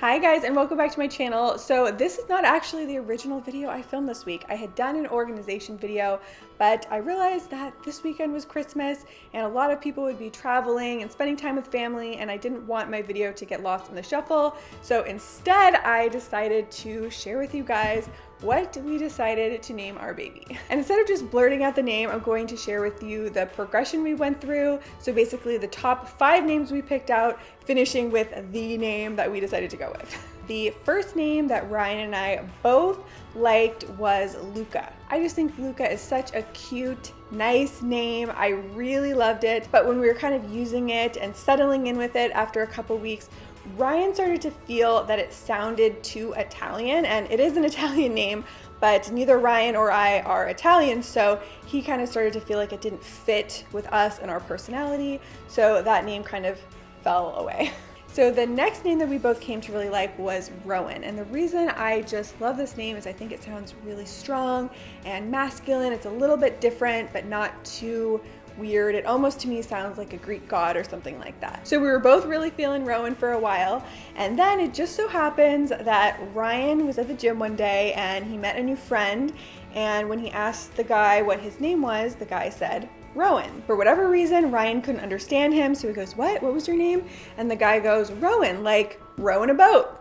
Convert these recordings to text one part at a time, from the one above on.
Hi guys, and welcome back to my channel. So this is not actually the original video I filmed this week. I had done an organization video, but I realized that this weekend was Christmas and a lot of people would be traveling and spending time with family, and I didn't want my video to get lost in the shuffle. So instead, I decided to share with you guys what we decided to name our baby. And instead of just blurting out the name, I'm going to share with you the progression we went through. So basically the top 5 names we picked out, finishing with the name that we decided to go with. The first name that Ryan and I both liked was Luca. I just think Luca is such a cute, nice name. I really loved it. But when we were kind of using it and settling in with it after a couple weeks, Ryan started to feel that it sounded too Italian, and it is an Italian name, but neither Ryan or I are Italian, so he kind of started to feel like it didn't fit with us and our personality, so that name kind of fell away. So the next name that we both came to really like was Rowan, and the reason I just love this name is I think it sounds really strong and masculine. It's a little bit different, but not too weird. It almost to me sounds like a Greek god or something like that. So we were both really feeling Rowan for a while, and then it just so happens that Ryan was at the gym one day and he met a new friend, and when he asked the guy what his name was, the guy said Rowan. For whatever reason, Ryan couldn't understand him, so he goes, what was your name? And the guy goes, Rowan, like rowing a boat.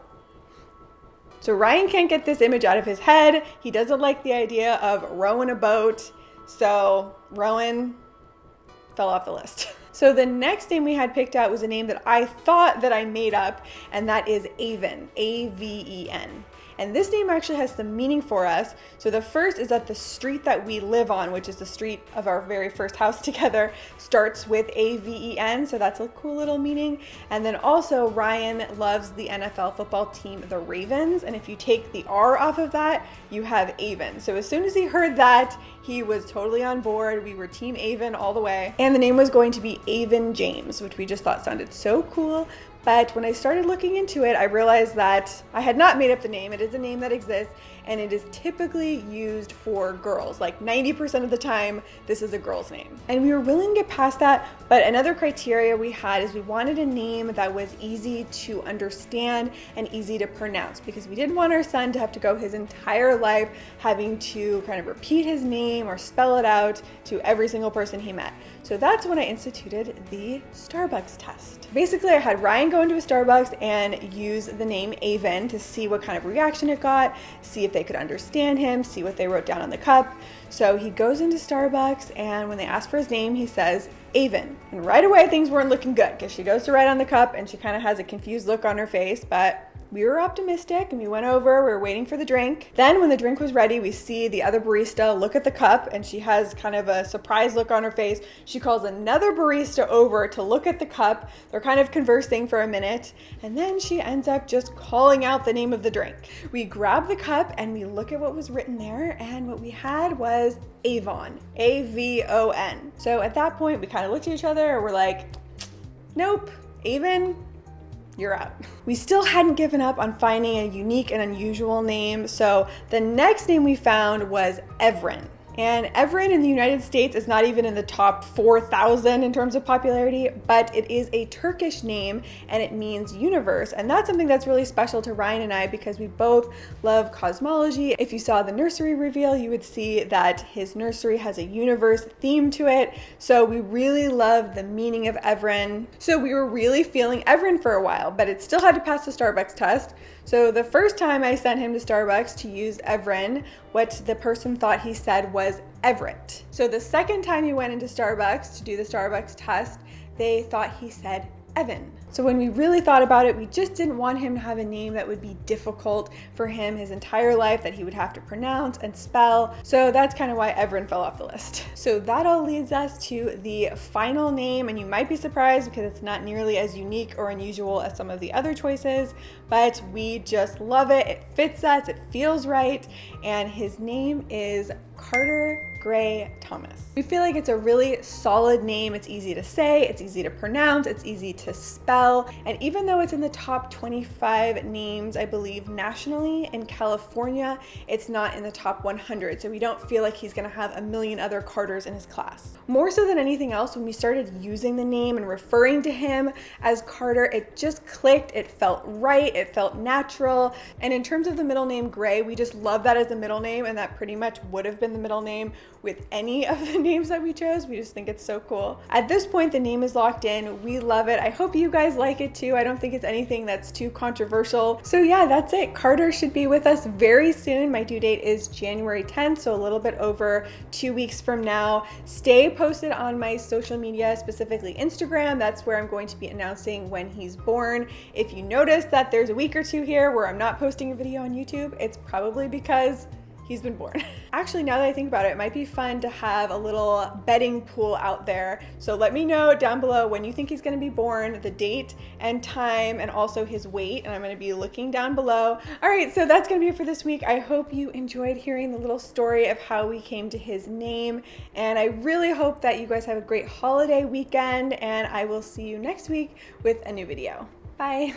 So Ryan can't get this image out of his head. He doesn't like the idea of rowing a boat, so Rowan fell off the list. So the next name we had picked out was a name that I thought that I made up, and that is Aven, A-V-E-N. And this name actually has some meaning for us. So the first is that the street that we live on, which is the street of our very first house together, starts with A-V-E-N, so that's a cool little meaning. And then also Ryan loves the NFL football team, the Ravens, and if you take the R off of that, you have Aven. So as soon as he heard that, he was totally on board. We were team Aven all the way. And the name was going to be Aven James, which we just thought sounded so cool. But when I started looking into it, I realized that I had not made up the name. It is a name that exists, and it is typically used for girls. Like 90% of the time, this is a girl's name. And we were willing to get past that, but another criteria we had is we wanted a name that was easy to understand and easy to pronounce, because we didn't want our son to have to go his entire life having to kind of repeat his name or spell it out to every single person he met. So that's when I instituted the Starbucks test. Basically, I had Ryan go into a Starbucks and use the name Aven to see what kind of reaction it got, see if they could understand him, see what they wrote down on the cup. So he goes into Starbucks, and when they ask for his name, he says Aven. And right away, things weren't looking good, because she goes to write on the cup and she kind of has a confused look on her face, but we were optimistic and we went over, we were waiting for the drink. Then when the drink was ready, we see the other barista look at the cup, and she has kind of a surprised look on her face. She calls another barista over to look at the cup. They're kind of conversing for a minute, and then she ends up just calling out the name of the drink. We grab the cup and we look at what was written there, and what we had was Avon, A-V-O-N. So at that point, we kind of looked at each other and we're like, nope, Aven, you're out. We still hadn't given up on finding a unique and unusual name, so the next name we found was Evren. And Evren in the United States is not even in the top 4,000 in terms of popularity, but it is a Turkish name and it means universe. And that's something that's really special to Ryan and I, because we both love cosmology. If you saw the nursery reveal, you would see that his nursery has a universe theme to it. So we really loved the meaning of Evren. So we were really feeling Evren for a while, but it still had to pass the Starbucks test. So the first time I sent him to Starbucks to use Evren, what the person thought he said was Everett. So the second time he went into Starbucks to do the Starbucks test, they thought he said Evan. So when we really thought about it, we just didn't want him to have a name that would be difficult for him his entire life, that he would have to pronounce and spell. So that's kind of why Evren fell off the list. So that all leads us to the final name, and you might be surprised because it's not nearly as unique or unusual as some of the other choices, but we just love it. It fits us, it feels right, and his name is Carter Gray Thomas. We feel like it's a really solid name. It's easy to say, it's easy to pronounce, it's easy to spell. And even though it's in the top 25 names, I believe nationally in California, it's not in the top 100. So we don't feel like he's gonna have a million other Carters in his class. More so than anything else, when we started using the name and referring to him as Carter, it just clicked, it felt right, it felt natural. And in terms of the middle name Gray, we just love that as a middle name, and that pretty much would have been the middle name with any of the names that we chose. We just think it's so cool. At this point, the name is locked in. We love it. I hope you guys like it too. I don't think it's anything that's too controversial. So yeah, that's it. Carter should be with us very soon. My due date is January 10th, so a little bit over 2 weeks from now. Stay posted on my social media, specifically Instagram. That's where I'm going to be announcing when he's born. If you notice that there's a week or two here where I'm not posting a video on YouTube, it's probably because he's been born. Actually, now that I think about it, it might be fun to have a little betting pool out there. So let me know down below when you think he's gonna be born, the date and time, and also his weight. And I'm gonna be looking down below. All right, so that's gonna be it for this week. I hope you enjoyed hearing the little story of how we came to his name. And I really hope that you guys have a great holiday weekend, and I will see you next week with a new video. Bye.